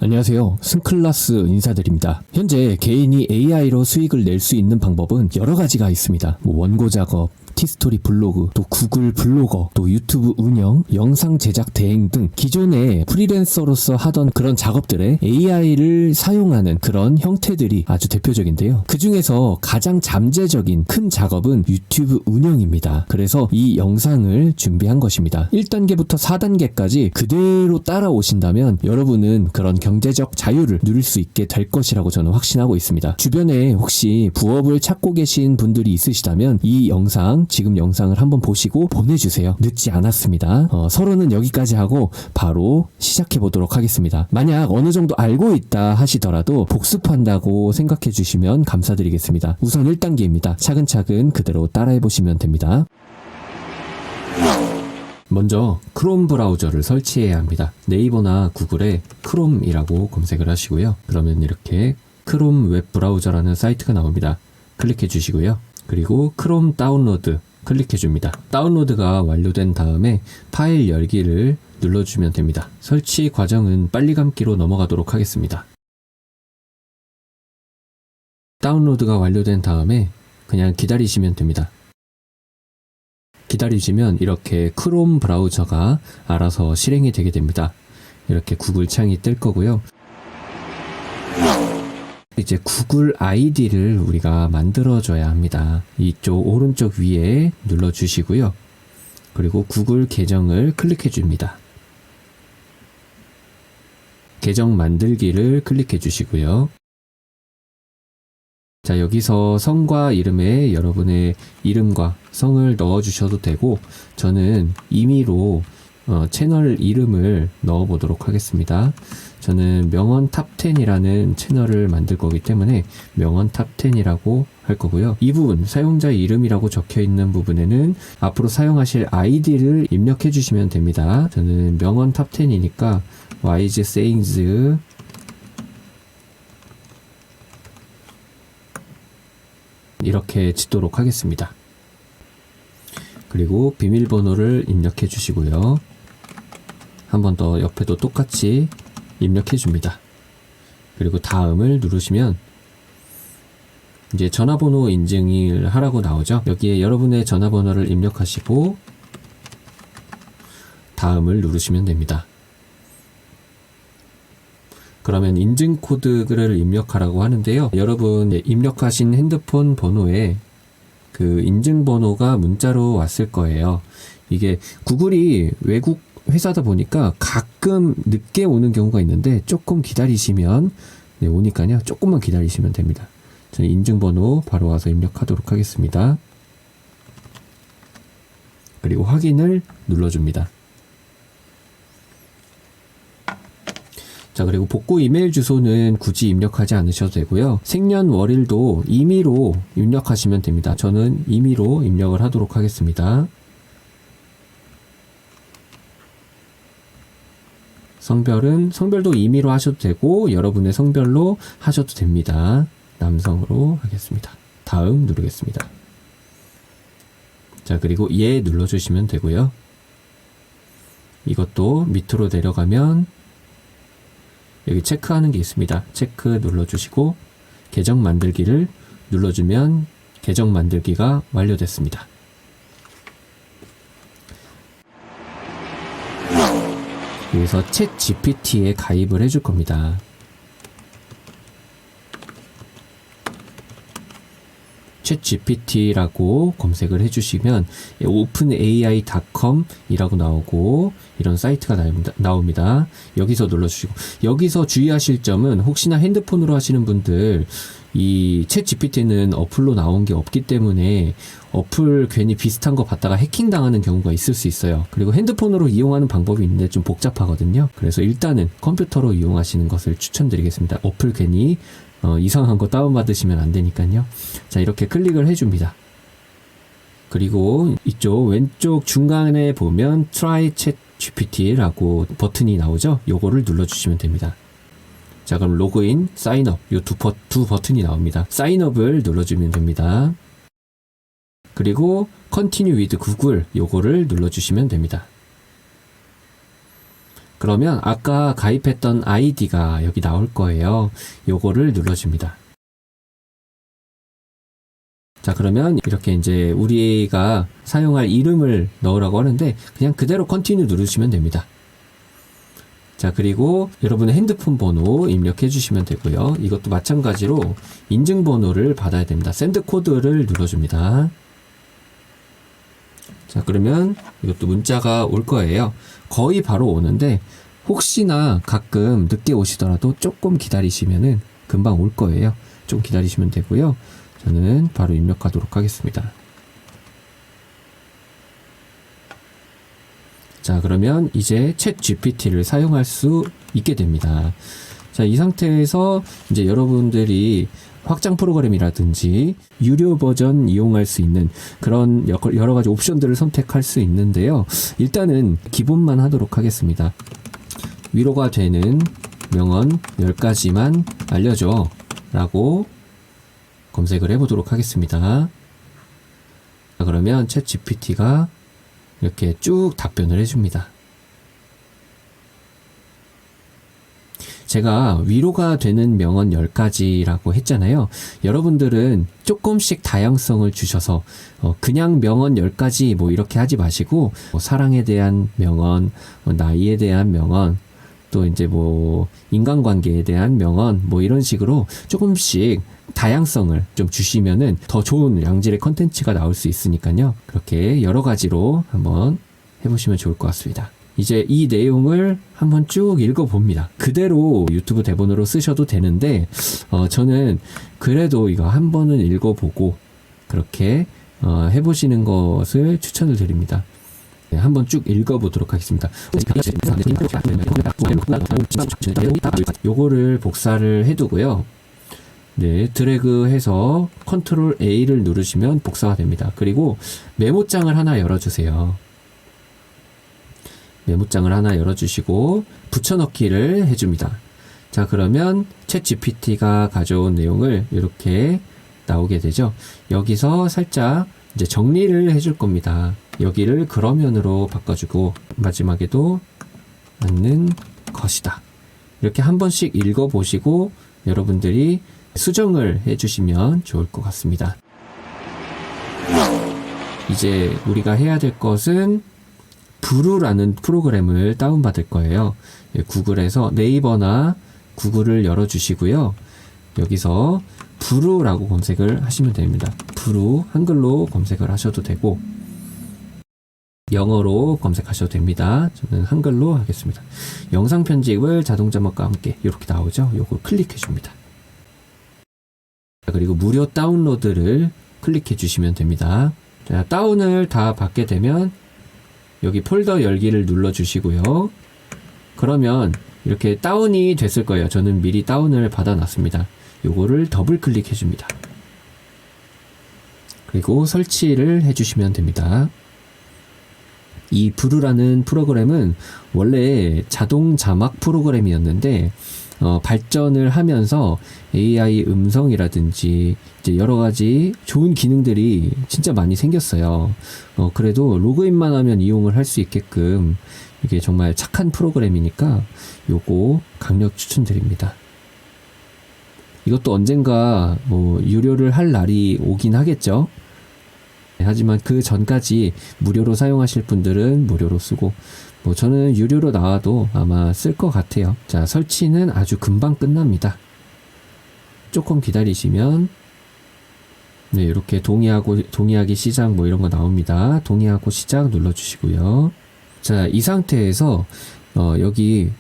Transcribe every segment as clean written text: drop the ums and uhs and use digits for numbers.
안녕하세요. 승클라스 인사드립니다. 현재 개인이 AI로 수익을 낼 수 있는 방법은 여러 가지가 있습니다. 원고 작업, 티스토리 블로그, 또 구글 블로거, 또 유튜브 운영, 영상 제작 대행 등 기존의 프리랜서로서 하던 그런 작업들에 AI를 사용하는 그런 형태들이 아주 대표적인데요. 그 중에서 가장 잠재적인 큰 작업은 유튜브 운영입니다. 그래서 이 영상을 준비한 것입니다. 1단계부터 4단계까지 그대로 따라오신다면 여러분은 그런 경제적 자유를 누릴 수 있게 될 것이라고 저는 확신하고 있습니다. 주변에 혹시 부업을 찾고 계신 분들이 있으시다면 이 지금 영상을 한번 보시고 보내주세요. 늦지 않았습니다. 서로는 여기까지 하고 바로 시작해 보도록 하겠습니다. 만약 어느 정도 알고 있다 하시더라도 복습한다고 생각해 주시면 감사드리겠습니다. 우선 1단계입니다. 차근차근 그대로 따라해 보시면 됩니다. 먼저 크롬 브라우저를 설치해야 합니다. 네이버나 구글에 크롬이라고 검색을 하시고요. 그러면 이렇게 크롬 웹 브라우저라는 사이트가 나옵니다. 클릭해 주시고요. 그리고 크롬 다운로드 클릭해 줍니다. 다운로드가 완료된 다음에 파일 열기를 눌러주면 됩니다. 설치 과정은 빨리 감기로 넘어가도록 하겠습니다. 다운로드가 완료된 다음에 그냥 기다리시면 됩니다. 기다리시면 이렇게 크롬 브라우저가 알아서 실행이 되게 됩니다. 이렇게 구글 창이 뜰 거고요. 이제 구글 아이디를 우리가 만들어줘야 합니다. 이쪽 오른쪽 위에 눌러주시고요. 그리고 구글 계정을 클릭해 줍니다. 계정 만들기를 클릭해 주시고요. 자, 여기서 성과 이름에 여러분의 이름과 성을 넣어주셔도 되고, 저는 임의로 채널 이름을 넣어보도록 하겠습니다. 저는 명언 탑10이라는 채널을 만들 거기 때문에 명언 탑10이라고 할 거고요. 이 부분, 사용자 이름이라고 적혀 있는 부분에는 앞으로 사용하실 아이디를 입력해 주시면 됩니다. 저는 명언 탑10이니까 wise sayings 이렇게 짓도록 하겠습니다. 그리고 비밀번호를 입력해 주시고요. 한 번 더 옆에도 똑같이 입력해 줍니다. 그리고 다음을 누르시면 이제 전화번호 인증을 하라고 나오죠. 여기에 여러분의 전화번호를 입력하시고 다음을 누르시면 됩니다. 그러면 인증 코드를 입력하라고 하는데요. 여러분 입력하신 핸드폰 번호에 그 인증 번호가 문자로 왔을 거예요. 이게 구글이 외국 회사다 보니까 가끔 늦게 오는 경우가 있는데 조금 기다리시면 오니까요. 조금만 기다리시면 됩니다. 저는 인증번호 바로 와서 입력하도록 하겠습니다. 그리고 확인을 눌러줍니다. 자, 그리고 복구 이메일 주소는 굳이 입력하지 않으셔도 되고요. 생년월일도 임의로 입력하시면 됩니다. 저는 임의로 입력을 하도록 하겠습니다. 성별도 임의로 하셔도 되고 여러분의 성별로 하셔도 됩니다. 남성으로 하겠습니다. 다음 누르겠습니다. 자, 그리고 예 눌러주시면 되고요. 이것도 밑으로 내려가면 여기 체크하는 게 있습니다. 체크 눌러주시고 계정 만들기를 눌러주면 계정 만들기가 완료됐습니다. 여기서 챗 GPT에 가입을 해줄 겁니다. 챗 GPT라고 검색을 해주시면 openai.com 이라고 나오고 이런 사이트가 나옵니다. 여기서 눌러주시고, 여기서 주의하실 점은 혹시나 핸드폰으로 하시는 분들 이 챗 GPT는 어플로 나온 게 없기 때문에 어플 괜히 비슷한 거 받다가 해킹 당하는 경우가 있을 수 있어요. 그리고 핸드폰으로 이용하는 방법이 있는데 좀 복잡하거든요. 그래서 일단은 컴퓨터로 이용하시는 것을 추천드리겠습니다. 어플 괜히 이상한 거 다운받으시면 안 되니까요. 자, 이렇게 클릭을 해줍니다. 그리고 이쪽 왼쪽 중간에 보면 Try Chat GPT라고 버튼이 나오죠. 요거를 눌러주시면 됩니다. 자, 그럼 로그인, 사인업 요 두 버튼이 나옵니다. 사인업을 눌러주면 됩니다. 그리고 Continue with Google 요거를 눌러주시면 됩니다. 그러면 아까 가입했던 아이디가 여기 나올 거예요. 요거를 눌러줍니다. 자, 그러면 이렇게 이제 우리가 사용할 이름을 넣으라고 하는데 그냥 그대로 컨티뉴 누르시면 됩니다. 자, 그리고 여러분의 핸드폰 번호 입력해 주시면 되고요. 이것도 마찬가지로 인증번호를 받아야 됩니다. 샌드 코드를 눌러줍니다. 자, 그러면 이것도 문자가 올 거예요. 거의 바로 오는데 혹시나 가끔 늦게 오시더라도 조금 기다리시면은 금방 올 거예요. 좀 기다리시면 되고요. 저는 바로 입력하도록 하겠습니다. 자, 그러면 이제 챗 GPT를 사용할 수 있게 됩니다. 자, 이 상태에서 이제 여러분들이 확장 프로그램이라든지 유료 버전 이용할 수 있는 그런 여러 가지 옵션들을 선택할 수 있는데요. 일단은 기본만 하도록 하겠습니다. 위로가 되는 명언 10가지만 알려줘 라고 검색을 해보도록 하겠습니다. 자, 그러면 챗 GPT가 이렇게 쭉 답변을 해줍니다. 제가 위로가 되는 명언 10가지라고 했잖아요. 여러분들은 조금씩 다양성을 주셔서 그냥 명언 10가지 뭐 이렇게 하지 마시고 사랑에 대한 명언, 나이에 대한 명언, 또 이제 뭐 인간관계에 대한 명언 뭐 이런 식으로 조금씩 다양성을 좀 주시면은 더 좋은 양질의 컨텐츠가 나올 수 있으니까요. 그렇게 여러 가지로 한번 해보시면 좋을 것 같습니다. 이제 이 내용을 한번 쭉 읽어봅니다. 그대로 유튜브 대본으로 쓰셔도 되는데 저는 그래도 이거 한 번은 읽어보고 그렇게 해보시는 것을 추천을 드립니다. 네, 한번 쭉 읽어보도록 하겠습니다. 요거를 복사를 해두고요. 네, 드래그해서 컨트롤 A를 누르시면 복사가 됩니다. 그리고 메모장을 하나 열어주세요. 메모장을 하나 열어주시고 붙여넣기를 해줍니다. 자, 그러면 챗 GPT가 가져온 내용을 이렇게 나오게 되죠. 여기서 살짝 이제 정리를 해줄 겁니다. 여기를 그러면으로 바꿔주고 마지막에도 맞는 것이다. 이렇게 한 번씩 읽어보시고 여러분들이 수정을 해주시면 좋을 것 같습니다. 이제 우리가 해야 될 것은 브루라는 프로그램을 다운받을 거예요. 구글에서 네이버나 구글을 열어주시고요. 여기서 브루라고 검색을 하시면 됩니다. 브루 한글로 검색을 하셔도 되고 영어로 검색하셔도 됩니다. 저는 한글로 하겠습니다. 영상 편집을 자동 자막과 함께 이렇게 나오죠. 요거 클릭해 줍니다. 그리고 무료 다운로드를 클릭해 주시면 됩니다. 자, 다운을 다 받게 되면 여기 폴더 열기를 눌러 주시고요. 그러면 이렇게 다운이 됐을 거예요. 저는 미리 다운을 받아 놨습니다. 요거를 더블 클릭해 줍니다. 그리고 설치를 해 주시면 됩니다. 이 브루라는 프로그램은 원래 자동 자막 프로그램이었는데 발전을 하면서 AI 음성이라든지 이제 여러 가지 좋은 기능들이 진짜 많이 생겼어요. 그래도 로그인만 하면 이용을 할 수 있게끔 이게 정말 착한 프로그램이니까 요거 강력 추천드립니다. 이것도 언젠가 뭐 유료를 할 날이 오긴 하겠죠. 하지만 그 전까지 무료로 사용하실 분들은 무료로 쓰고 뭐 저는 유료로 나와도 아마 쓸 것 같아요. 자, 설치는 아주 금방 끝납니다. 조금 기다리시면 네, 이렇게 동의하기 시작 뭐 이런 거 나옵니다. 동의하고 시작 눌러주시고요. 자, 이 상태에서 여기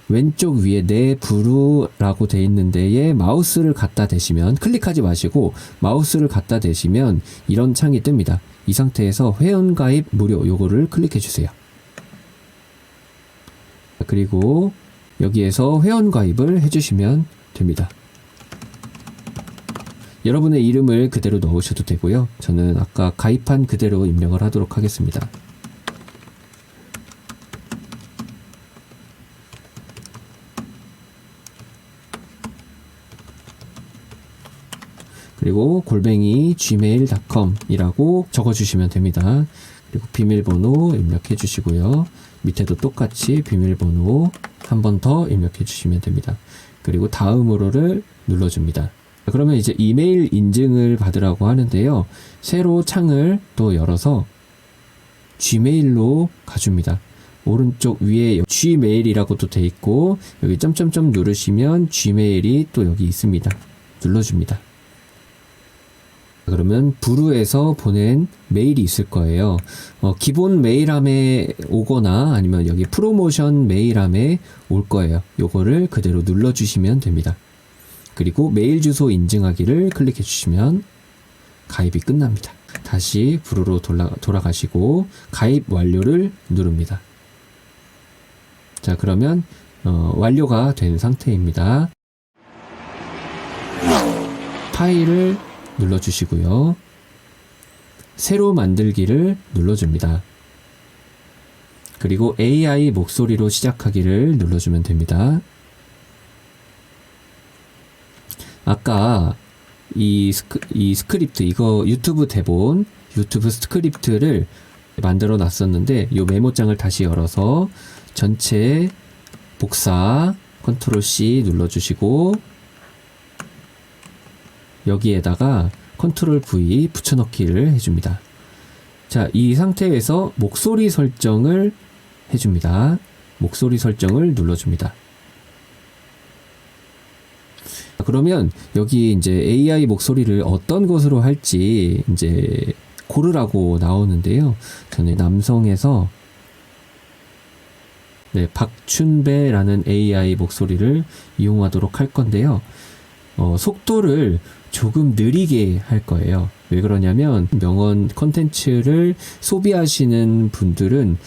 왼쪽 위에 내 브루라고 돼 있는 데에 마우스를 갖다 대시면 클릭하지 마시고 마우스를 갖다 대시면 이런 창이 뜹니다. 이 상태에서 회원가입 무료 요거를 클릭해 주세요. 그리고 여기에서 회원가입을 해주시면 됩니다. 여러분의 이름을 그대로 넣으셔도 되고요. 저는 아까 가입한 그대로 입력을 하도록 하겠습니다. 그리고 @ gmail.com 이라고 적어주시면 됩니다. 그리고 비밀번호 입력해 주시고요. 밑에도 똑같이 비밀번호 한 번 더 입력해 주시면 됩니다. 그리고 다음으로를 눌러줍니다. 그러면 이제 이메일 인증을 받으라고 하는데요. 새로 창을 또 열어서 Gmail로 가줍니다. 오른쪽 위에 Gmail이라고도 돼 있고 여기 점점점 누르시면 Gmail이 또 여기 있습니다. 눌러줍니다. 그러면 부루에서 보낸 메일이 있을 거예요. 기본 메일함에 오거나 아니면 여기 프로모션 메일함에 올 거예요. 요거를 그대로 눌러주시면 됩니다. 그리고 메일 주소 인증하기를 클릭해 주시면 가입이 끝납니다. 다시 부루로 돌아가시고 가입 완료를 누릅니다. 자, 그러면 완료가 된 상태입니다. 파일을 눌러주시고요. 새로 만들기를 눌러줍니다. 그리고 AI 목소리로 시작하기를 눌러주면 됩니다. 아까 이 스크립트, 이거 유튜브 대본, 유튜브 스크립트를 만들어 놨었는데 이 메모장을 다시 열어서 전체 복사, 컨트롤 C 눌러주시고 여기에다가 컨트롤 V 붙여넣기를 해줍니다. 자, 이 상태에서 목소리 설정을 해줍니다. 목소리 설정을 눌러줍니다. 그러면 여기 이제 AI 목소리를 어떤 것으로 할지 이제 고르라고 나오는데요. 저는 남성에서 박춘배라는 AI 목소리를 이용하도록 할 건데요. 속도를 조금 느리게 할 거예요. 왜 그러냐면 명언 콘텐츠를 소비하시는 분들은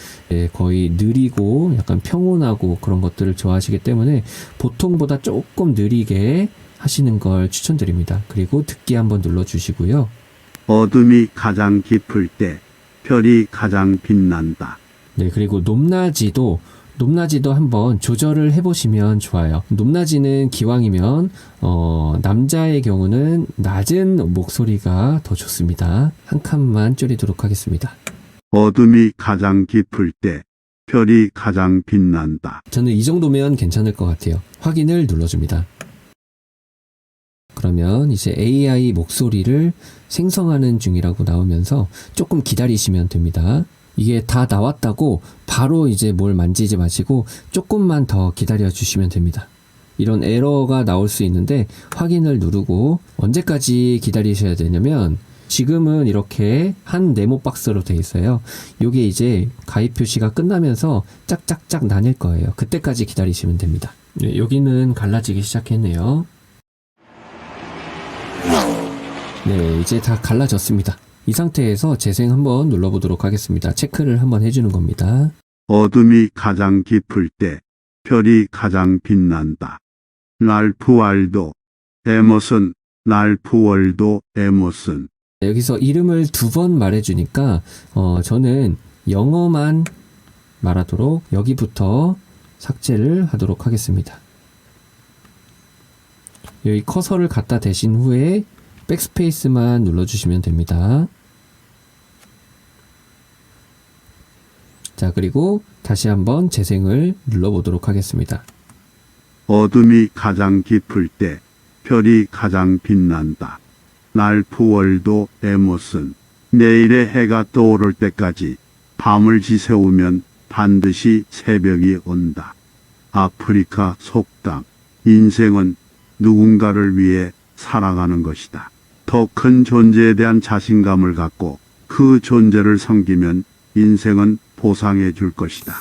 거의 느리고 약간 평온하고 그런 것들을 좋아하시기 때문에 보통보다 조금 느리게 하시는 걸 추천드립니다. 그리고 듣기 한번 눌러주시고요. 어둠이 가장 깊을 때 별이 가장 빛난다. 네, 그리고 높낮이도 한번 조절을 해보시면 좋아요. 높낮이는 기왕이면 남자의 경우는 낮은 목소리가 더 좋습니다. 한 칸만 줄이도록 하겠습니다. 어둠이 가장 깊을 때 별이 가장 빛난다. 저는 이 정도면 괜찮을 것 같아요. 확인을 눌러줍니다. 그러면 이제 AI 목소리를 생성하는 중이라고 나오면서 조금 기다리시면 됩니다. 이게 다 나왔다고 바로 이제 뭘 만지지 마시고 조금만 더 기다려 주시면 됩니다. 이런 에러가 나올 수 있는데 확인을 누르고 언제까지 기다리셔야 되냐면 지금은 이렇게 한 네모 박스로 되어 있어요. 이게 이제 가입 표시가 끝나면서 짝짝짝 나뉠 거예요. 그때까지 기다리시면 됩니다. 네, 여기는 갈라지기 시작했네요. 네, 이제 다 갈라졌습니다. 이 상태에서 재생 한번 눌러보도록 하겠습니다. 체크를 한번 해주는 겁니다. 어둠이 가장 깊을 때 별이 가장 빛난다. 랄프 월도 에머슨, 랄프 월도 에머슨. 여기서 이름을 2번 말해주니까 저는 영어만 말하도록 여기부터 삭제를 하도록 하겠습니다. 여기 커서를 갖다 대신 후에 백스페이스만 눌러주시면 됩니다. 자, 그리고 다시 한번 재생을 눌러보도록 하겠습니다. 어둠이 가장 깊을 때 별이 가장 빛난다. 랄프 월도 에머슨. 내일의 해가 떠오를 때까지 밤을 지새우면 반드시 새벽이 온다. 아프리카 속담. 인생은 누군가를 위해 살아가는 것이다. 더 큰 존재에 대한 자신감을 갖고 그 존재를 섬기면 인생은 보상해 줄 것이다.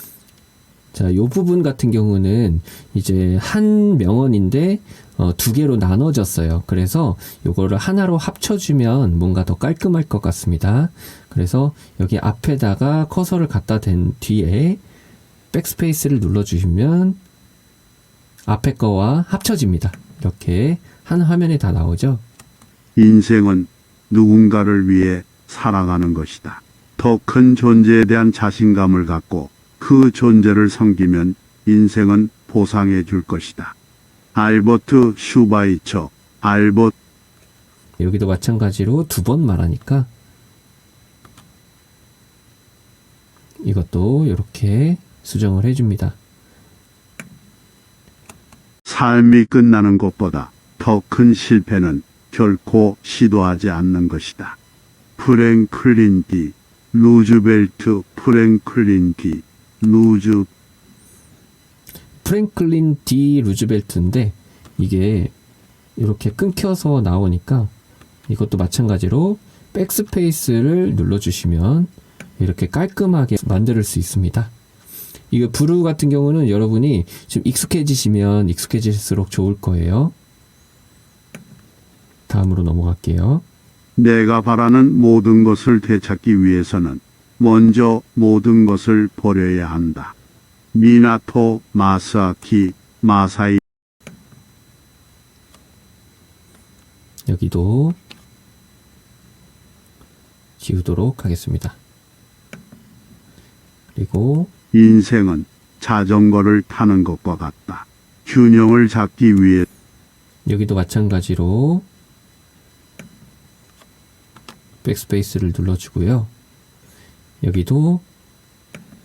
자, 요 부분 같은 경우는 이제 한 명언인데 2개로 나눠졌어요. 그래서 요거를 하나로 합쳐주면 뭔가 더 깔끔할 것 같습니다. 그래서 여기 앞에다가 커서를 갖다 댄 뒤에 백스페이스를 눌러주시면 앞에 거와 합쳐집니다. 이렇게 한 화면에 다 나오죠. 인생은 누군가를 위해 살아가는 것이다. 더 큰 존재에 대한 자신감을 갖고 그 존재를 섬기면 인생은 보상해 줄 것이다. 알버트 슈바이처. 여기도 마찬가지로 2번 말하니까 이것도 이렇게 수정을 해줍니다. 삶이 끝나는 것보다 더 큰 실패는 결코 시도하지 않는 것이다. 프랭클린 D. 루즈벨트. 프랭클린 D. 프랭클린 D 루즈벨트인데 이게 이렇게 끊겨서 나오니까 이것도 마찬가지로 백스페이스를 눌러주시면 이렇게 깔끔하게 만들 수 있습니다. 이거 브루 같은 경우는 여러분이 좀 익숙해지시면 익숙해질수록 좋을 거예요. 다음으로 넘어갈게요. 내가 바라는 모든 것을 되찾기 위해서는 먼저 모든 것을 버려야 한다. 미나토 마사키 마사이. 여기도 지우도록 하겠습니다. 그리고 인생은 자전거를 타는 것과 같다. 균형을 잡기 위해 여기도 마찬가지로 백스페이스를 눌러주고요. 여기도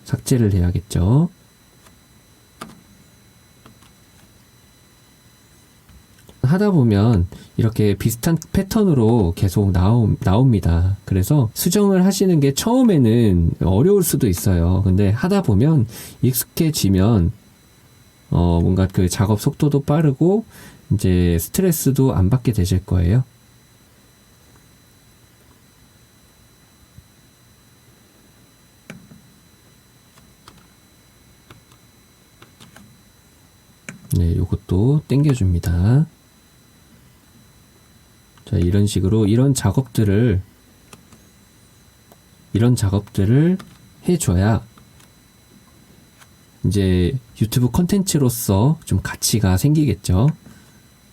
삭제를 해야겠죠. 하다 보면 이렇게 비슷한 패턴으로 계속 나옵니다. 그래서 수정을 하시는 게 처음에는 어려울 수도 있어요. 근데 하다 보면 익숙해지면 뭔가 그 작업 속도도 빠르고 이제 스트레스도 안 받게 되실 거예요. 네, 요것도 당겨줍니다. 자, 이런 식으로 이런 작업들을 해줘야 이제 유튜브 콘텐츠로서 좀 가치가 생기겠죠.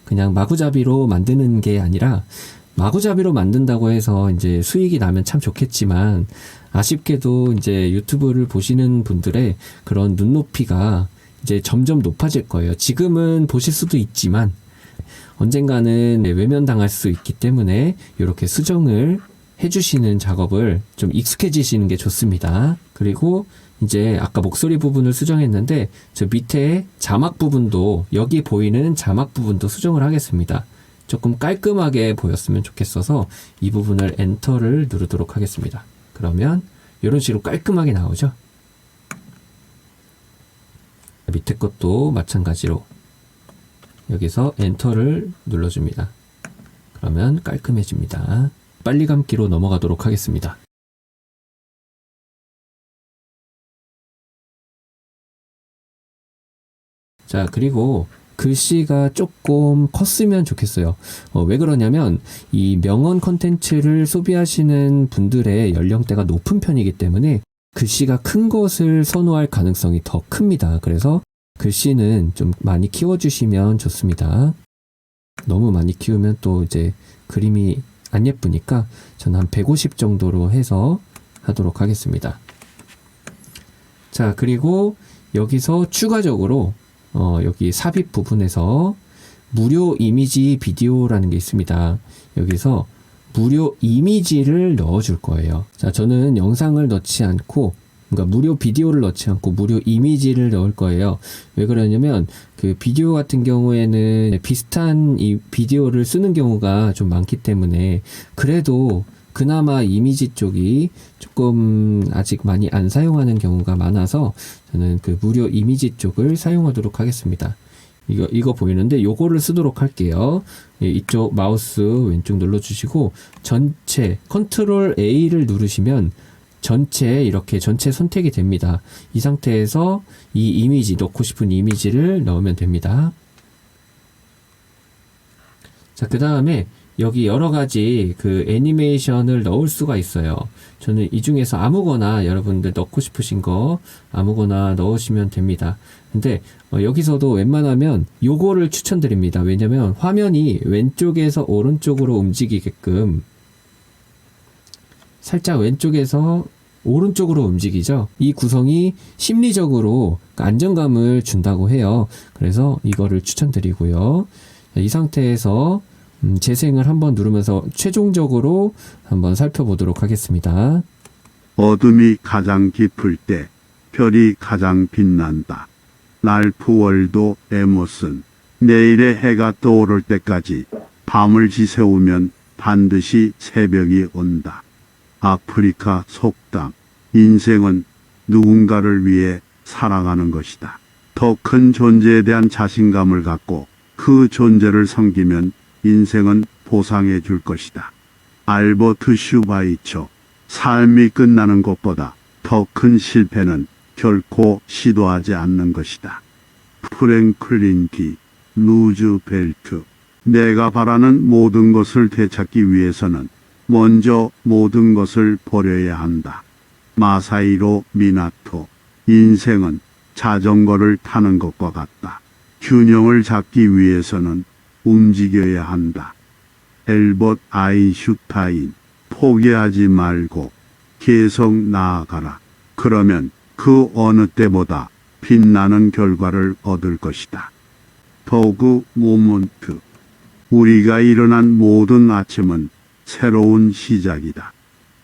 그냥 마구잡이로 만드는 게 아니라 마구잡이로 만든다고 해서 이제 수익이 나면 참 좋겠지만 아쉽게도 이제 유튜브를 보시는 분들의 그런 눈높이가 이제 점점 높아질 거예요. 지금은 보실 수도 있지만 언젠가는 외면당할 수 있기 때문에 이렇게 수정을 해주시는 작업을 좀 익숙해지시는 게 좋습니다. 그리고 이제 아까 목소리 부분을 수정했는데 저 밑에 자막 부분도 여기 보이는 자막 부분도 수정을 하겠습니다. 조금 깔끔하게 보였으면 좋겠어서 이 부분을 엔터를 누르도록 하겠습니다. 그러면 이런 식으로 깔끔하게 나오죠. 밑에 것도 마찬가지로 여기서 엔터를 눌러줍니다. 그러면 깔끔해집니다. 빨리 감기로 넘어가도록 하겠습니다. 자, 그리고 글씨가 조금 컸으면 좋겠어요. 왜 그러냐면 이 명언 컨텐츠를 소비하시는 분들의 연령대가 높은 편이기 때문에 글씨가 큰 것을 선호할 가능성이 더 큽니다. 그래서 글씨는 좀 많이 키워주시면 좋습니다. 너무 많이 키우면 또 이제 그림이 안 예쁘니까 저는 한 150 정도로 해서 하도록 하겠습니다. 자, 그리고 여기서 추가적으로 여기 삽입 부분에서 무료 이미지 비디오라는 게 있습니다. 여기서 무료 이미지를 넣어줄 거예요. 자, 저는 영상을 넣지 않고, 그러니까 무료 비디오를 넣지 않고 무료 이미지를 넣을 거예요. 왜 그러냐면 그 비디오 같은 경우에는 비슷한 이 비디오를 쓰는 경우가 좀 많기 때문에 그래도 그나마 이미지 쪽이 조금 아직 많이 안 사용하는 경우가 많아서 저는 그 무료 이미지 쪽을 사용하도록 하겠습니다. 이거 보이는데 요거를 쓰도록 할게요. 이쪽 마우스 왼쪽 눌러주시고 전체 컨트롤 A를 누르시면 전체 이렇게 전체 선택이 됩니다. 이 상태에서 이 이미지 넣고 싶은 이미지를 넣으면 됩니다. 자, 그 다음에 여기 여러 가지 그 애니메이션을 넣을 수가 있어요. 저는 이 중에서 아무거나 여러분들 넣고 싶으신 거 아무거나 넣으시면 됩니다. 근데 여기서도 웬만하면 요거를 추천드립니다. 왜냐면 화면이 왼쪽에서 오른쪽으로 움직이게끔 살짝 왼쪽에서 오른쪽으로 움직이죠. 이 구성이 심리적으로 안정감을 준다고 해요. 그래서 이거를 추천드리고요. 이 상태에서 재생을 한번 누르면서 최종적으로 한번 살펴보도록 하겠습니다. 어둠이 가장 깊을 때 별이 가장 빛난다. 랄프 월도 에머슨. 내일의 해가 떠오를 때까지 밤을 지새우면 반드시 새벽이 온다. 아프리카 속담. 인생은 누군가를 위해 살아가는 것이다. 더 큰 존재에 대한 자신감을 갖고 그 존재를 섬기면 인생은 보상해 줄 것이다. 알버트 슈바이처. 삶이 끝나는 것보다 더 큰 실패는 결코 시도하지 않는 것이다. 프랭클린 디 루즈벨트. 내가 바라는 모든 것을 되찾기 위해서는 먼저 모든 것을 버려야 한다. 마사이로 미나토. 인생은 자전거를 타는 것과 같다. 균형을 잡기 위해서는 움직여야 한다. 엘버트 아인슈타인. 포기하지 말고 계속 나아가라. 그러면 그 어느 때보다 빛나는 결과를 얻을 것이다. 더그 모먼트. 우리가 일어난 모든 아침은 새로운 시작이다.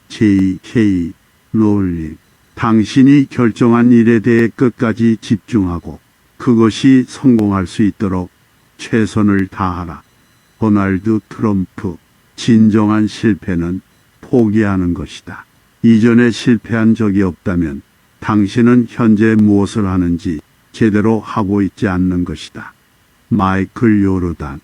J.K. 롤링. 당신이 결정한 일에 대해 끝까지 집중하고 그것이 성공할 수 있도록 최선을 다하라. 호날드 트럼프. 진정한 실패는 포기하는 것이다. 이전에 실패한 적이 없다면 당신은 현재 무엇을 하는지 제대로 하고 있지 않는 것이다. 마이클 요르단.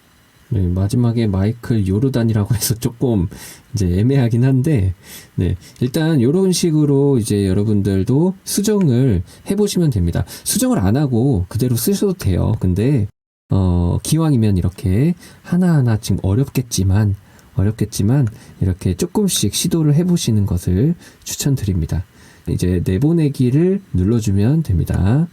네, 마지막에 마이클 요르단이라고 해서 조금 이제 애매하긴 한데, 네, 일단 이런 식으로 이제 여러분들도 수정을 해보시면 됩니다. 수정을 안 하고 그대로 쓰셔도 돼요. 근데 기왕이면 이렇게 하나하나 지금 어렵겠지만 이렇게 조금씩 시도를 해보시는 것을 추천드립니다. 이제 내보내기를 눌러주면 됩니다.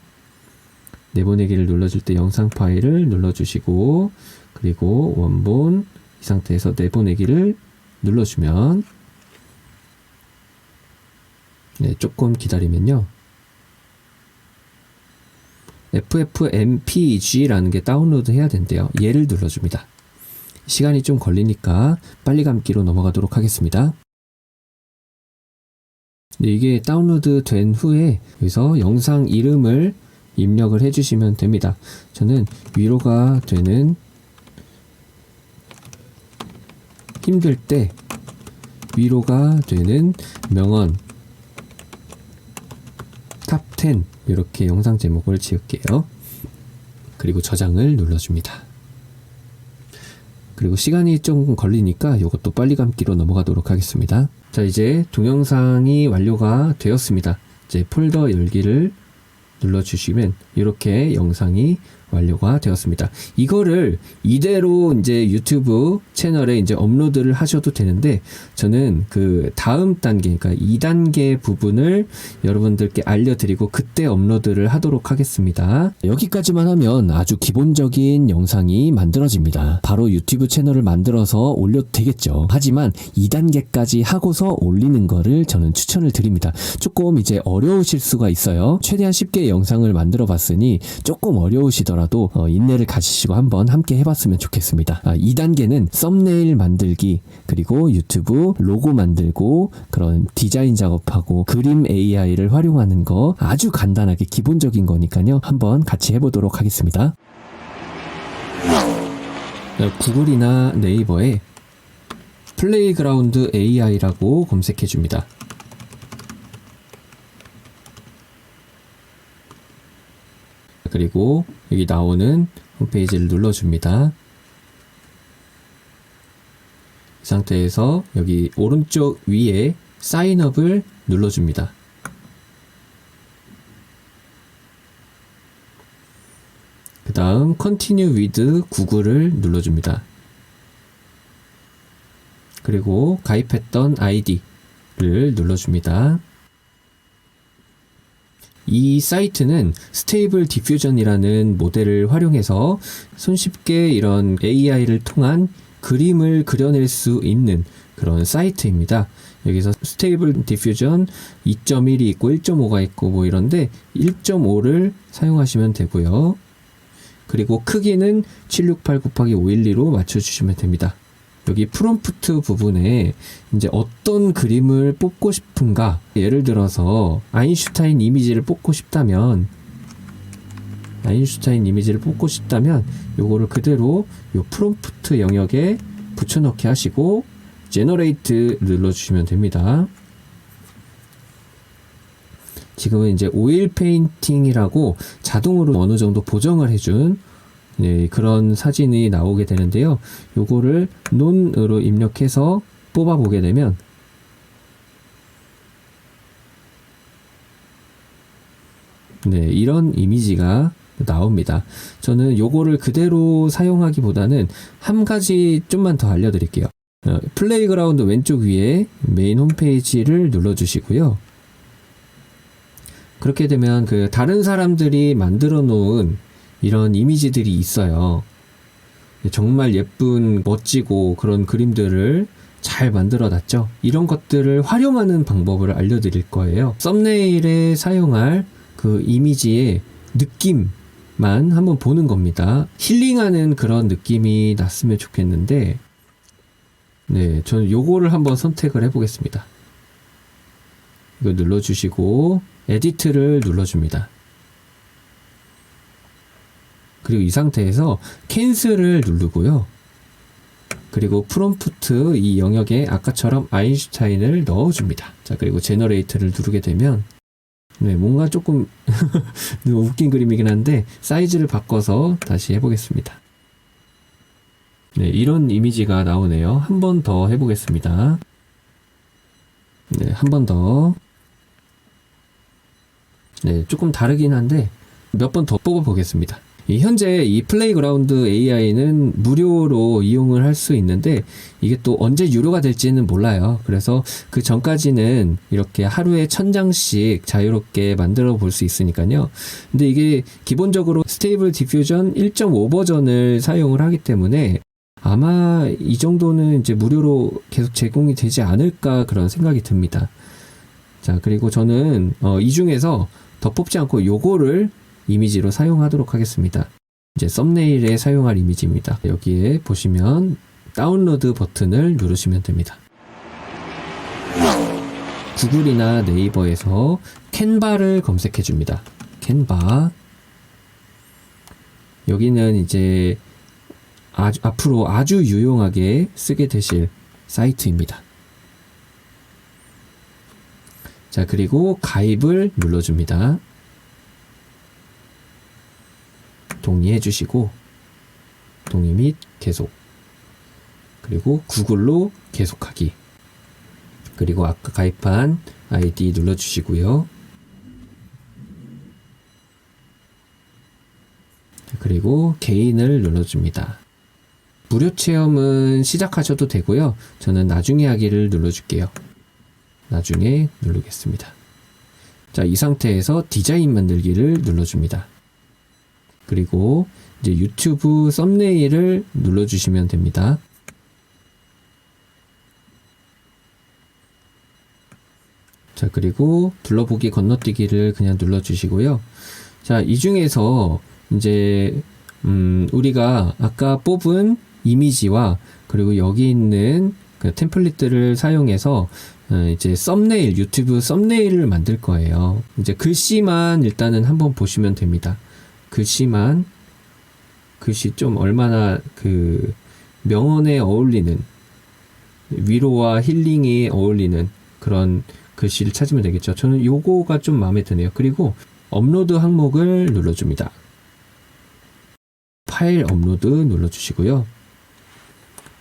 내보내기를 눌러줄 때 영상 파일을 눌러주시고, 그리고 원본 이 상태에서 내보내기를 눌러주면, 네, 조금 기다리면요, FFmpeg라는 게 다운로드 해야 된대요. 얘를 눌러줍니다. 시간이 좀 걸리니까 빨리 감기로 넘어가도록 하겠습니다. 네, 이게 다운로드 된 후에 여기서 영상 이름을 입력을 해주시면 됩니다. 저는 위로가 되는 힘들 때 위로가 되는 명언 탑10 이렇게 영상 제목을 지을게요. 그리고 저장을 눌러줍니다. 그리고 시간이 좀 걸리니까 이것도 빨리 감기로 넘어가도록 하겠습니다. 자, 이제 동영상이 완료가 되었습니다. 이제 폴더 열기를 눌러주시면 이렇게 영상이 완료가 되었습니다. 이거를 이대로 이제 유튜브 채널에 이제 업로드를 하셔도 되는데, 저는 그 다음 단계, 그러니까 2단계 부분을 여러분들께 알려드리고 그때 업로드를 하도록 하겠습니다. 여기까지만 하면 아주 기본적인 영상이 만들어집니다. 바로 유튜브 채널을 만들어서 올려도 되겠죠. 하지만 2단계까지 하고서 올리는 거를 저는 추천을 드립니다. 조금 이제 어려우실 수가 있어요. 최대한 쉽게 영상을 만들어 봤으니 조금 어려우시더라도 인내를 가지시고 한번 함께 해봤으면 좋겠습니다. 2단계는 썸네일 만들기, 그리고 유튜브 로고 만들고 그런 디자인 작업하고 그림 AI를 활용하는 거 아주 간단하게 기본적인 거니까요. 한번 같이 해보도록 하겠습니다. 구글이나 네이버에 플레이그라운드 AI라고 검색해 줍니다. 그리고 여기 나오는 홈페이지를 눌러줍니다. 이 상태에서 여기 오른쪽 위에 사인업을 눌러줍니다. 그 다음 Continue with 구글을 눌러줍니다. 그리고 가입했던 아이디를 눌러줍니다. 이 사이트는 스테이블 디퓨전이라는 모델을 활용해서 손쉽게 이런 AI를 통한 그림을 그려낼 수 있는 그런 사이트입니다. 여기서 스테이블 디퓨전 2.1이 있고 1.5가 있고 뭐 이런데 1.5를 사용하시면 되고요. 그리고 크기는 768 곱하기 512로 맞춰주시면 됩니다. 여기 프롬프트 부분에 이제 어떤 그림을 뽑고 싶은가, 예를 들어서 아인슈타인 이미지를 뽑고 싶다면 요거를 그대로 요 프롬프트 영역에 붙여넣기 하시고 제너레이트 눌러주시면 됩니다. 지금은 이제 오일 페인팅이라고 자동으로 어느 정도 보정을 해준 그런 사진이 나오게 되는데요. 요거를 논으로 입력해서 뽑아보게 되면 이런 이미지가 나옵니다. 저는 요거를 그대로 사용하기보다는 한 가지 좀만 더 알려드릴게요. 플레이그라운드 왼쪽 위에 메인 홈페이지를 눌러주시고요. 그렇게 되면 그 다른 사람들이 만들어 놓은 이런 이미지들이 있어요. 정말 예쁜 멋지고 그런 그림들을 잘 만들어 놨죠. 이런 것들을 활용하는 방법을 알려드릴 거예요. 썸네일에 사용할 그 이미지의 느낌만 한번 보는 겁니다. 힐링하는 그런 느낌이 났으면 좋겠는데 저는 요거를 한번 선택을 해보겠습니다. 이거 눌러주시고 에디트를 눌러줍니다. 그리고 이 상태에서 캔슬을 누르고요. 그리고 프롬프트 이 영역에 아까처럼 아인슈타인을 넣어줍니다. 자, 그리고 제너레이트를 누르게 되면 뭔가 조금 웃긴 그림이긴 한데 사이즈를 바꿔서 다시 해보겠습니다. 이런 이미지가 나오네요. 한 번 더 해보겠습니다. 한 번 더. 조금 다르긴 한데 몇 번 더 뽑아보겠습니다. 현재 이 플레이그라운드 AI는 무료로 이용을 할 수 있는데 이게 또 언제 유료가 될지는 몰라요. 그래서 그 전까지는 이렇게 하루에 1000장씩 자유롭게 만들어 볼 수 있으니까요. 근데 이게 기본적으로 스테이블 디퓨전 1.5 버전을 사용을 하기 때문에 아마 이 정도는 이제 무료로 계속 제공이 되지 않을까 그런 생각이 듭니다. 자, 그리고 저는 이 중에서 더 뽑지 않고 요거를 이미지로 사용하도록 하겠습니다. 이제 썸네일에 사용할 이미지입니다. 여기에 보시면 다운로드 버튼을 누르시면 됩니다. 구글이나 네이버에서 캔바를 검색해 줍니다. 캔바. 여기는 이제 앞으로 아주 유용하게 쓰게 되실 사이트입니다. 자, 그리고 가입을 눌러줍니다. 동의해 주시고 동의 및 계속, 그리고 구글로 계속하기, 그리고 아까 가입한 아이디 눌러주시고요. 그리고 개인을 눌러줍니다. 무료 체험은 시작하셔도 되고요. 저는 나중에 하기를 눌러줄게요. 나중에 누르겠습니다. 자, 이 상태에서 디자인 만들기를 눌러줍니다. 그리고 이제 유튜브 썸네일을 눌러주시면 됩니다. 자, 그리고 둘러보기 건너뛰기를 그냥 눌러주시고요. 자, 이 중에서 이제 우리가 아까 뽑은 이미지와 그리고 여기 있는 그 템플릿들을 사용해서 이제 썸네일, 유튜브 썸네일을 만들 거예요. 이제 글씨만 일단은 한번 보시면 됩니다. 글씨 좀 얼마나 그 명언에 어울리는, 위로와 힐링이 어울리는 그런 글씨를 찾으면 되겠죠. 저는 요거가 좀 마음에 드네요. 그리고 업로드 항목을 눌러줍니다. 파일 업로드 눌러주시고요.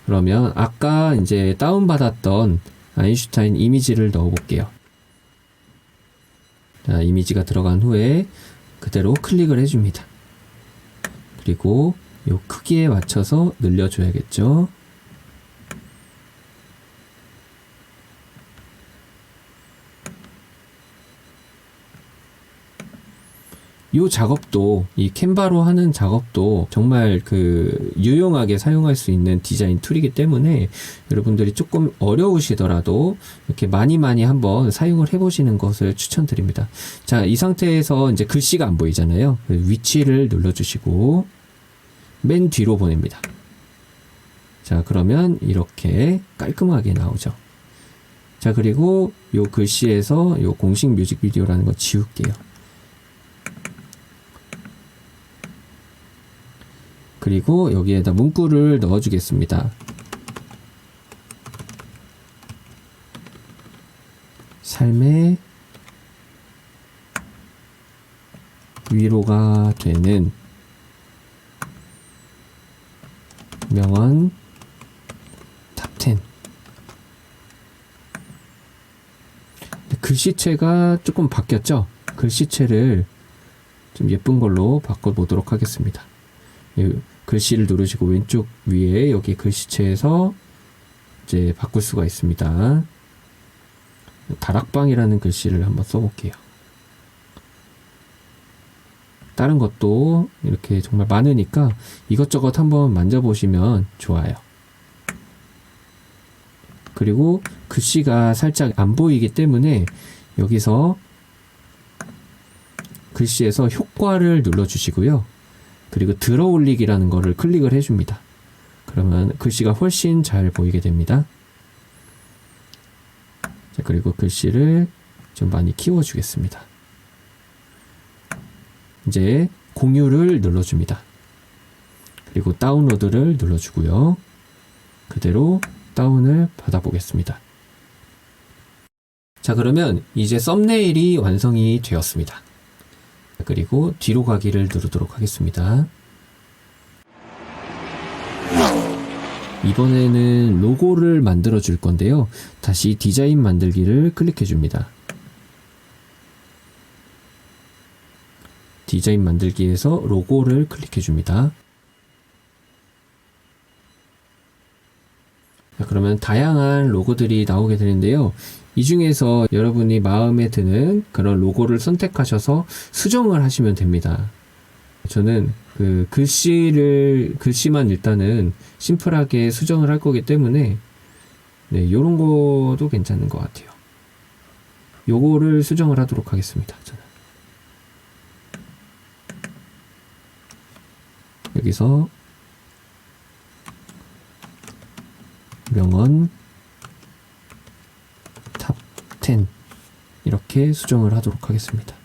그러면 아까 이제 다운받았던 아인슈타인 이미지를 넣어볼게요. 자, 이미지가 들어간 후에 그대로 클릭을 해줍니다. 그리고 요 크기에 맞춰서 늘려줘야겠죠. 이 작업도, 이 캔바로 하는 작업도 정말 그 유용하게 사용할 수 있는 디자인 툴이기 때문에 여러분들이 조금 어려우시더라도 이렇게 많이 한번 사용을 해보시는 것을 추천드립니다. 자, 이 상태에서 이제 글씨가 안 보이잖아요. 위치를 눌러주시고 맨 뒤로 보냅니다. 자, 그러면 이렇게 깔끔하게 나오죠. 자, 그리고 요 글씨에서 요 공식 뮤직비디오라는 거 지울게요. 그리고 여기에다 문구를 넣어주겠습니다. 삶의 위로가 되는 명언 탑10. 글씨체가 조금 바뀌었죠? 글씨체를 좀 예쁜 걸로 바꿔보도록 하겠습니다. 글씨를 누르시고 왼쪽 위에 여기 글씨체에서 이제 바꿀 수가 있습니다. 다락방이라는 글씨를 한번 써볼게요. 다른 것도 이렇게 정말 많으니까 이것저것 한번 만져보시면 좋아요. 그리고 글씨가 살짝 안 보이기 때문에 여기서 글씨에서 효과를 눌러주시고요. 그리고 들어 올리기라는 거를 클릭을 해줍니다. 그러면 글씨가 훨씬 잘 보이게 됩니다. 자, 그리고 글씨를 좀 많이 키워주겠습니다. 이제 공유를 눌러줍니다. 그리고 다운로드를 눌러주고요. 그대로 다운을 받아보겠습니다. 자, 그러면 이제 썸네일이 완성이 되었습니다. 그리고 뒤로 가기를 누르도록 하겠습니다. 이번에는 로고를 만들어 줄 건데요. 다시 디자인 만들기를 클릭해 줍니다. 디자인 만들기에서 로고를 클릭해 줍니다. 자, 그러면 다양한 로고들이 나오게 되는데요. 이 중에서 여러분이 마음에 드는 그런 로고를 선택하셔서 수정을 하시면 됩니다. 저는 그 글씨만 일단은 심플하게 수정을 할 거기 때문에 네, 요런 것도 괜찮은 것 같아요. 요거를 수정을 하도록 하겠습니다. 저는. 여기서 명언 탑10 이렇게 수정을 하도록 하겠습니다.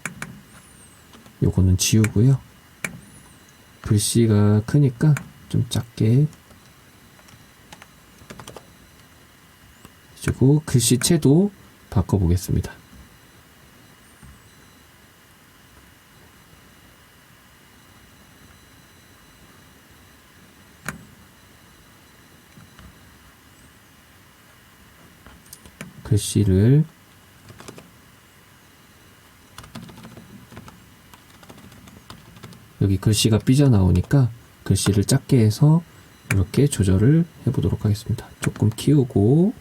요거는 지우고요. 글씨가 크니까 좀 작게 해주고 글씨체도 바꿔보겠습니다. 글씨를 여기 글씨가 삐져나오니까 글씨를 작게 해서 이렇게 조절을 해보도록 하겠습니다. 조금 키우고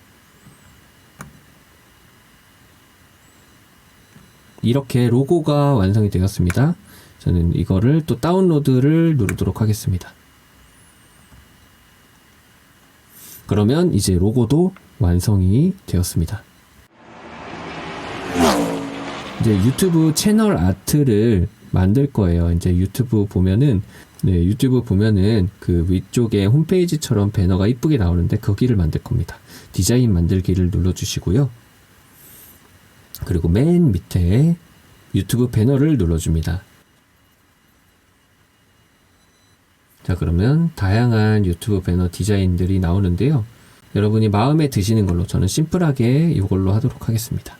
이렇게 로고가 완성이 되었습니다. 저는 이거를 또 다운로드를 누르도록 하겠습니다. 그러면 이제 로고도 완성이 되었습니다. 이제 유튜브 채널 아트를 만들 거예요. 이제 유튜브 보면은 그 위쪽에 홈페이지처럼 배너가 이쁘게 나오는데 거기를 만들 겁니다. 디자인 만들기를 눌러주시고요. 그리고 맨 밑에 유튜브 배너를 눌러줍니다. 자, 그러면 다양한 유튜브 배너 디자인들이 나오는데요. 여러분이 마음에 드시는 걸로, 저는 심플하게 이걸로 하도록 하겠습니다.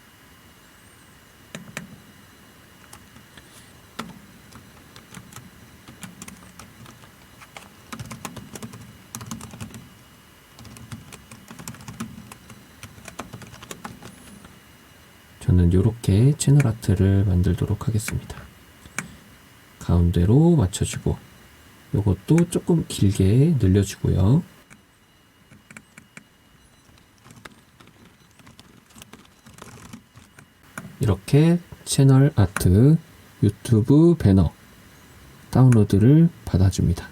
저는 이렇게 채널 아트를 만들도록 하겠습니다. 가운데로 맞춰주고 이것도 조금 길게 늘려주고요. 이렇게 채널 아트 유튜브 배너 다운로드를 받아줍니다.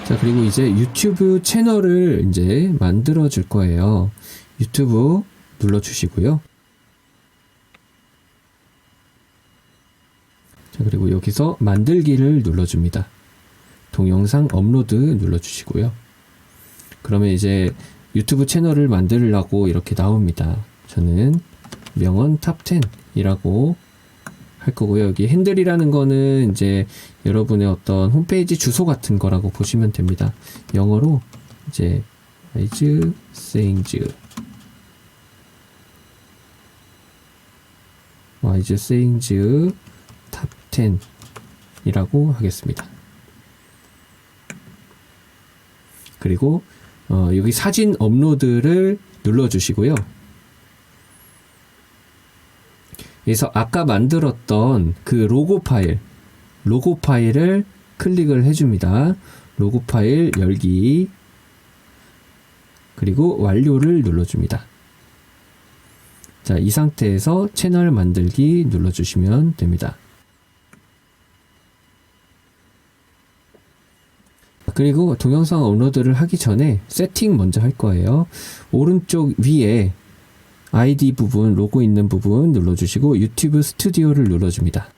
자, 그리고 이제 유튜브 채널을 이제 만들어 줄 거예요. 유튜브 눌러 주시고요. 자, 그리고 여기서 만들기를 눌러줍니다. 동영상 업로드 눌러주시고요. 그러면 이제 유튜브 채널을 만들려고 이렇게 나옵니다. 저는 명언 탑10이라고 할 거고요. 여기 핸들이라는 거는 이제 여러분의 어떤 홈페이지 주소 같은 거라고 보시면 됩니다. 영어로 이제 Wise Sayings 탑10 이라고 하겠습니다. 그리고 여기 사진 업로드를 눌러주시고요. 그래서 아까 만들었던 그 로고 파일을 클릭을 해줍니다. 로고 파일 열기, 그리고 완료를 눌러줍니다. 자, 이 상태에서 채널 만들기 눌러주시면 됩니다. 그리고 동영상 업로드를 하기 전에 세팅 먼저 할 거예요. 오른쪽 위에 아이디 부분, 로고 있는 부분 눌러주시고 유튜브 스튜디오를 눌러줍니다.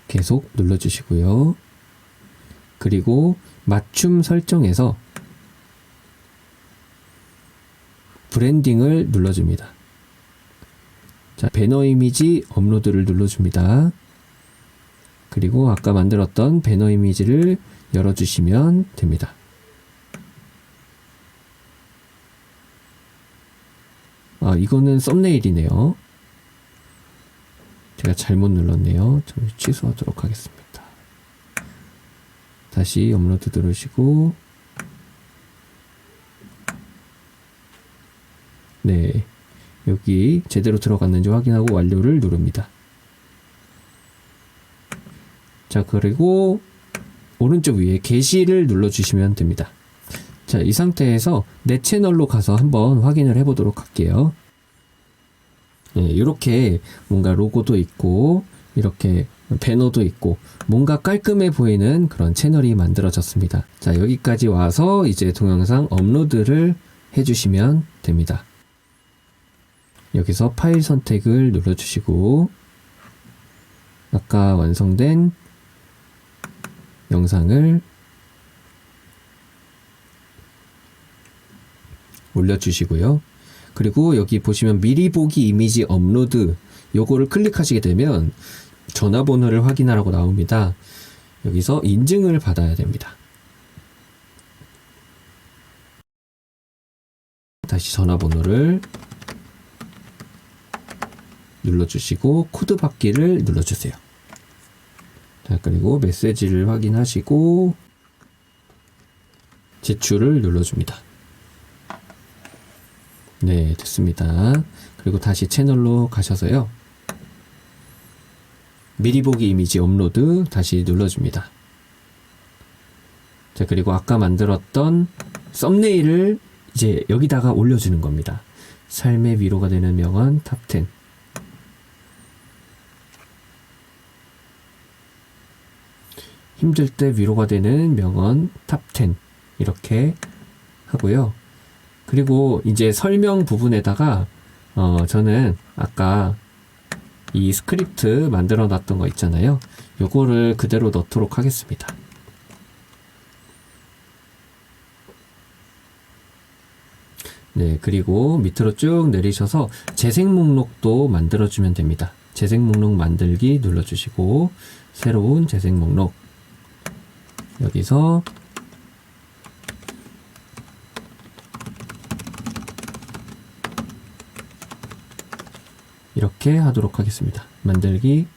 계속 눌러주시고요. 그리고 맞춤 설정에서 브랜딩을 눌러줍니다. 자, 배너 이미지 업로드를 눌러줍니다. 그리고 아까 만들었던 배너 이미지를 열어주시면 됩니다. 이거는 썸네일이네요. 제가 잘못 눌렀네요. 좀 취소하도록 하겠습니다. 다시 업로드 누르시고, 네, 여기 제대로 들어갔는지 확인하고 완료를 누릅니다. 자, 그리고 오른쪽 위에 게시를 눌러주시면 됩니다. 자, 이 상태에서 내 채널로 가서 한번 확인을 해보도록 할게요. 네, 이렇게 뭔가 로고도 있고 이렇게 배너도 있고 뭔가 깔끔해 보이는 그런 채널이 만들어졌습니다. 자, 여기까지 와서 이제 동영상 업로드를 해주시면 됩니다. 여기서 파일 선택을 눌러주시고 아까 완성된 영상을 올려주시고요. 그리고 여기 보시면 미리 보기 이미지 업로드, 요거를 클릭하시게 되면 전화번호를 확인하라고 나옵니다. 여기서 인증을 받아야 됩니다. 다시 전화번호를 눌러주시고 코드 받기를 눌러주세요. 자, 그리고 메시지를 확인하시고 제출을 눌러줍니다. 네, 됐습니다. 그리고 다시 채널로 가셔서요. 미리 보기 이미지 업로드 다시 눌러줍니다. 자, 그리고 아까 만들었던 썸네일을 이제 여기다가 올려주는 겁니다. 삶의 위로가 되는 명언 탑10. 힘들 때 위로가 되는 명언 탑10 이렇게 하고요. 그리고 이제 설명 부분에다가 저는 아까 이 스크립트 만들어 놨던 거 있잖아요. 요거를 그대로 넣도록 하겠습니다. 네, 그리고 밑으로 쭉 내리셔서 재생 목록도 만들어 주면 됩니다. 재생 목록 만들기 눌러주시고 새로운 재생 목록, 여기서 이렇게 하도록 하겠습니다. 만들기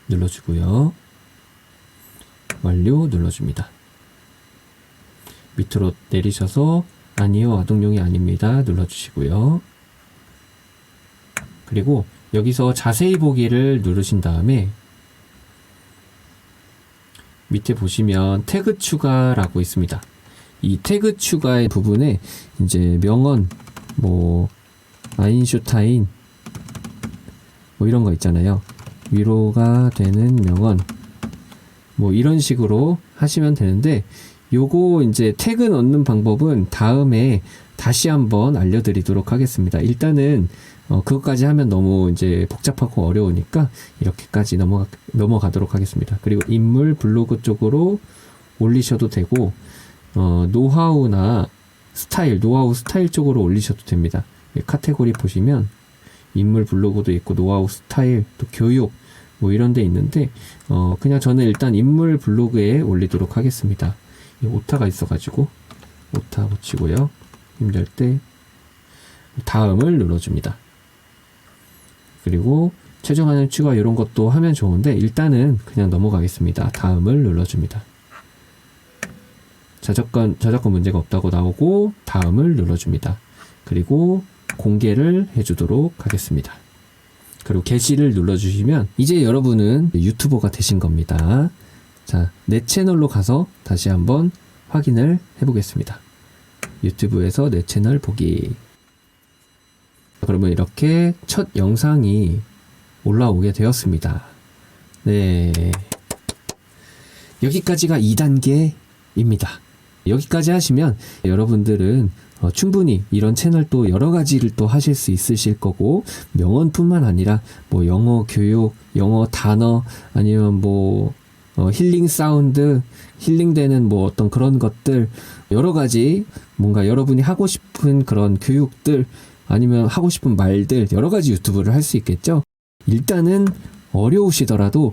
눌러주고요. 완료 눌러줍니다. 밑으로 내리셔서 아니요, 아동용이 아닙니다 눌러주시고요. 그리고 여기서 자세히 보기를 누르신 다음에 밑에 보시면 태그 추가라고 있습니다. 이 태그 추가의 부분에 이제 명언, 아인슈타인 이런 거 있잖아요. 위로가 되는 명언 이런 식으로 하시면 되는데, 요거 이제 태그 넣는 방법은 다음에 다시 한번 알려드리도록 하겠습니다. 일단은 그것까지 하면 너무 이제 복잡하고 어려우니까 이렇게까지 넘어가도록 하겠습니다. 그리고 인물 블로그 쪽으로 올리셔도 되고, 노하우 스타일 쪽으로 올리셔도 됩니다. 카테고리 보시면 인물 블로그도 있고 노하우 스타일 또 교육 뭐 이런 데 있는데 그냥 저는 일단 인물 블로그에 올리도록 하겠습니다. 이 오타가 있어가지고 오타 붙이고요. 힘들 때 다음을 눌러줍니다. 그리고 최종화면 추가 이런 것도 하면 좋은데 일단은 그냥 넘어가겠습니다. 다음을 눌러줍니다. 저작권 문제가 없다고 나오고 다음을 눌러줍니다. 그리고 공개를 해주도록 하겠습니다. 그리고 게시를 눌러주시면 이제 여러분은 유튜버가 되신 겁니다. 자, 내 채널로 가서 다시 한번 확인을 해보겠습니다. 유튜브에서 내 채널 보기. 그러면 이렇게 첫 영상이 올라오게 되었습니다. 네. 여기까지가 2단계입니다. 여기까지 하시면 여러분들은 충분히 이런 채널 또 여러 가지를 또 하실 수 있으실 거고, 명언뿐만 아니라 뭐 영어 교육, 영어 단어, 아니면 뭐 힐링 사운드, 힐링되는 뭐 어떤 그런 것들, 여러 가지 뭔가 여러분이 하고 싶은 그런 교육들, 아니면 하고 싶은 말들, 여러 가지 유튜브를 할 수 있겠죠. 일단은 어려우시더라도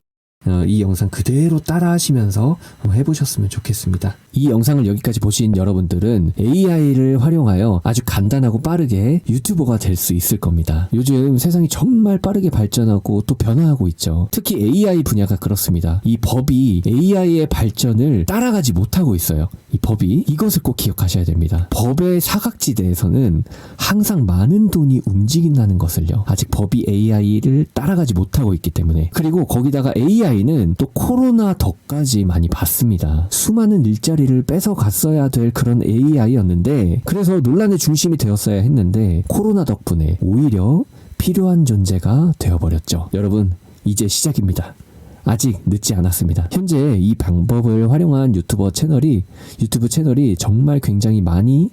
이 영상 그대로 따라 하시면서 한번 해보셨으면 좋겠습니다. 이 영상을 여기까지 보신 여러분들은 AI를 활용하여 아주 간단하고 빠르게 유튜버가 될 수 있을 겁니다. 요즘 세상이 정말 빠르게 발전하고 또 변화하고 있죠. 특히 AI 분야가 그렇습니다. 이 법이 AI의 발전을 따라가지 못하고 있어요. 이 법이, 이것을 꼭 기억하셔야 됩니다. 법의 사각지대에서는 항상 많은 돈이 움직인다는 것을요, 아직 법이 AI를 따라가지 못하고 있기 때문에. 그리고 거기다가 AI는 또 코로나 덕까지 많이 봤습니다. 수많은 일자리를 뺏어 갔어야 될 그런 AI였는데, 그래서 논란의 중심이 되었어야 했는데 코로나 덕분에 오히려 필요한 존재가 되어버렸죠. 여러분, 이제 시작입니다. 아직 늦지 않았습니다. 현재 이 방법을 활용한 유튜브 채널이 정말 굉장히 많이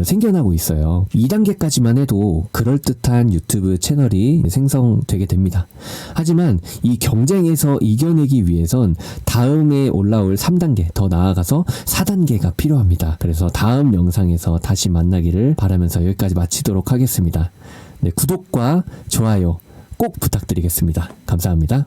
생겨나고 있어요. 2단계까지만 해도 그럴듯한 유튜브 채널이 생성되게 됩니다. 하지만 이 경쟁에서 이겨내기 위해선 다음에 올라올 3단계, 더 나아가서 4단계가 필요합니다. 그래서 다음 영상에서 다시 만나기를 바라면서 여기까지 마치도록 하겠습니다. 네, 구독과 좋아요 꼭 부탁드리겠습니다. 감사합니다.